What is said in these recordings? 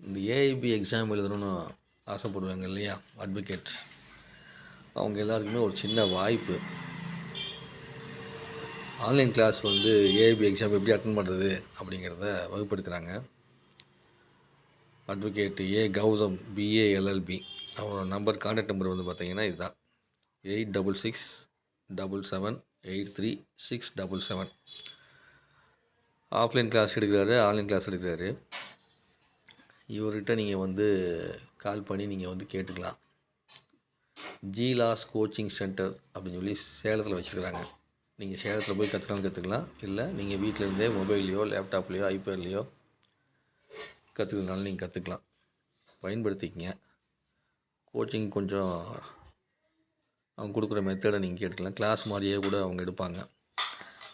இந்த AIP exam எழுதணும்னு ஆசைப்படுவாங்க இல்லையா, அட்வொகேட், அவங்க எல்லாருக்குமே ஒரு சின்ன வாய்ப்பு. ஆன்லைன் கிளாஸ் வந்து ஏஐபி எக்ஸாம் எப்படி அட்டன் பண்ணுறது அப்படிங்கிறத வகுப்படுத்துகிறாங்க. Advocate A Gautam, BA LLB, அவரோட நம்பர், கான்டாக்ட் நம்பர் வந்து பார்த்தீங்கன்னா இதுதான், 8667783677. ஆஃப்லைன் கிளாஸ் எடுக்கிறாரு, ஆன்லைன் கிளாஸ் எடுக்கிறாரு. இவர்கிட்ட நீங்கள் வந்து கால் பண்ணி நீங்கள் வந்து கேட்டுக்கலாம். ஜிலாஸ் கோச்சிங் சென்டர் அப்படின்னு சொல்லி சேலத்தில் வச்சுருக்கிறாங்க. நீங்கள் சேலத்தில் போய் கற்றுக்கலாம். இல்லை நீங்கள் வீட்டில் இருந்தே மொபைல்லையோ லேப்டாப்லேயோ ஐபேட்லேயோ கற்றுக்கிறதுனால நீங்கள் கற்றுக்கலாம். பயன்படுத்திக்கங்க. கோச்சிங் கொஞ்சம் அவங்க கொடுக்குற மெத்தடை நீங்கள் கேட்டுக்கலாம். கிளாஸ் மாதிரியே கூட அவங்க எடுப்பாங்க.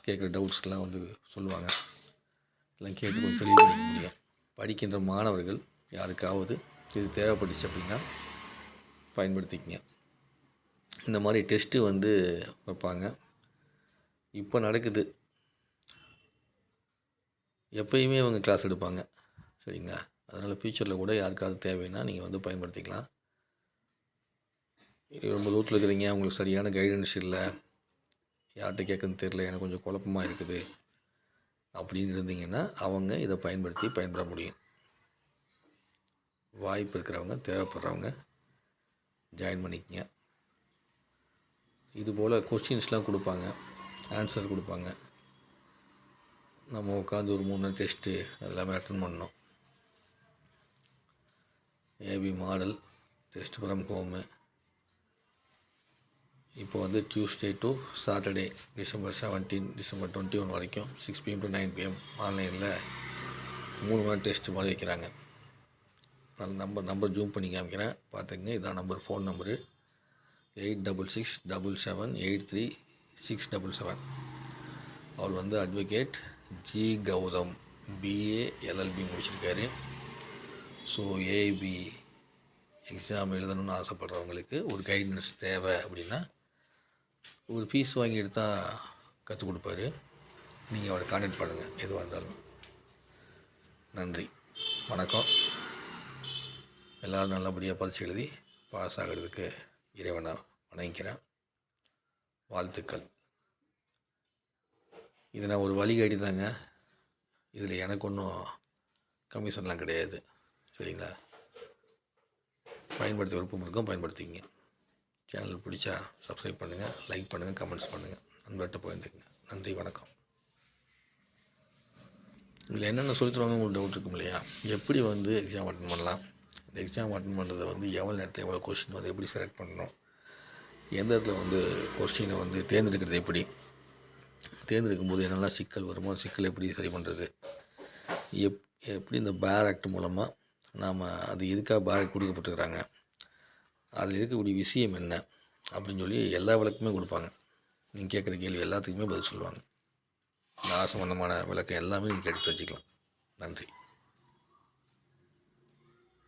கேட்குற டவுட்ஸ்க்கெலாம் வந்து சொல்லுவாங்க. எல்லாம் கேட்டு கொஞ்சம் தெளிவு பண்ணிக்க முடியும். படிக்கின்ற மாணவர்கள் யாருக்காவது இது தேவைப்பட்டுச்சு அப்படின்னா பயன்படுத்திக்கங்க. இந்த மாதிரி டெஸ்ட்டு வந்து வைப்பாங்க. இப்போ நடக்குது. எப்பயுமே அவங்க கிளாஸ் எடுப்பாங்க. சரிங்களா? அதனால் ஃப்யூச்சரில் கூட யாருக்காவது தேவைன்னா நீங்கள் வந்து பயன்படுத்திக்கலாம். ரொம்ப தூரத்தில் இருக்கிறீங்க, உங்களுக்கு சரியான கைடன்ஸ் இல்லை, யார்கிட்ட கேட்குறதுன்னு தெரில, எனக்கு கொஞ்சம் குழப்பமாக இருக்குது அப்படின்னு இருந்தீங்கன்னா அவங்க இதை பயன்பெற முடியும். வாய்ப்பு இருக்கிறவங்க, தேவைப்படுறவங்க ஜாயின் பண்ணிக்கங்க. இதுபோல் கொஸ்டின்ஸ்லாம் கொடுப்பாங்க, ஆன்சர் கொடுப்பாங்க. நம்ம உட்காந்து ஒரு 3 நாள் டெஸ்ட்டு அதெல்லாமே அட்டன் பண்ணணும். AB model test from home. இப்போ வந்து Tuesday to Saturday December 17, December 21 வரைக்கும் 6 PM to 9 PM ஆன்லைனில் 3 நாள் டெஸ்ட்டு மாதிரி வைக்கிறாங்க. நல்ல நம்பர் ஜூம் பண்ணி காமிக்கிறேன், பார்த்துங்க. இதான் நம்பர், ஃபோன் நம்பரு 8667783677. அவர் வந்து advocate G Gautam, BA LLB முடிச்சிருக்காரு. ஸோ ஏஐபி எக்ஸாம் எழுதணும்னு ஆசைப்படுறவங்களுக்கு ஒரு கைடன்ஸ் தேவை அப்படின்னா ஒரு ஃபீஸ் வாங்கிட்டு தான் கற்றுக் கொடுப்பாரு. நீங்கள் அவரை கான்டாக்ட் பண்ணுங்கள் எதுவாக இருந்தாலும். நன்றி, வணக்கம். எல்லோரும் நல்லபடியாக பரீட்சை எழுதி பாஸ் ஆகிறதுக்கு இறைவனை வணங்கிக்கிறேன். வாழ்த்துக்கள். இது நான் ஒரு வழிகாட்டி தாங்க. இதில் எனக்கு ஒன்றும் கமிஷன்லாம் கிடையாது. சரிங்களா? பயன்படுத்த விருப்பம் இருக்கும், பயன்படுத்திக்கங்க. சேனல் பிடிச்சா சப்ஸ்கிரைப் பண்ணுங்கள், லைக் பண்ணுங்கள், கமெண்ட்ஸ் பண்ணுங்கள், நண்பர்கிட்ட பகிர்ந்துக்குங்க. நன்றி, வணக்கம். இதில் என்னென்ன சொல்லித்தருவாங்க உங்களுக்கு டவுட் இருக்கும் இல்லையா? எப்படி வந்து எக்ஸாம் அட்டன் பண்ணலாம், இந்த எக்ஸாம் அட்டன் பண்ணுறதை வந்து எவ்வளோ நேரத்தில் எவ்வளோ கொஸ்டின் வந்து எப்படி செலக்ட் பண்ணணும், எந்த இடத்துல வந்து கொஸ்டினை வந்து தேர்ந்தெடுக்கிறது, தேர்ந்தெடுக்கும் போது என்னெல்லாம் சிக்கல் வருமோ சிக்கல் எப்படி சரி பண்ணுறது, எப்படி இந்த பேர் ஆக்ட் மூலமாக நாம் அது எதுக்காக பேர் ஆக்ட் கொடுக்கப்பட்டிருக்கிறாங்க, அதில் இருக்கக்கூடிய விஷயம் என்ன அப்படின்னு சொல்லி எல்லா விளக்கமே கொடுப்பாங்க. நீங்கள் கேட்குற கேள்வி எல்லாத்துக்குமே பதில் சொல்லுவாங்க. இந்த சம்பந்தமான விளக்கம் எல்லாமே நீங்கள் எடுத்து வச்சுக்கலாம். நன்றி.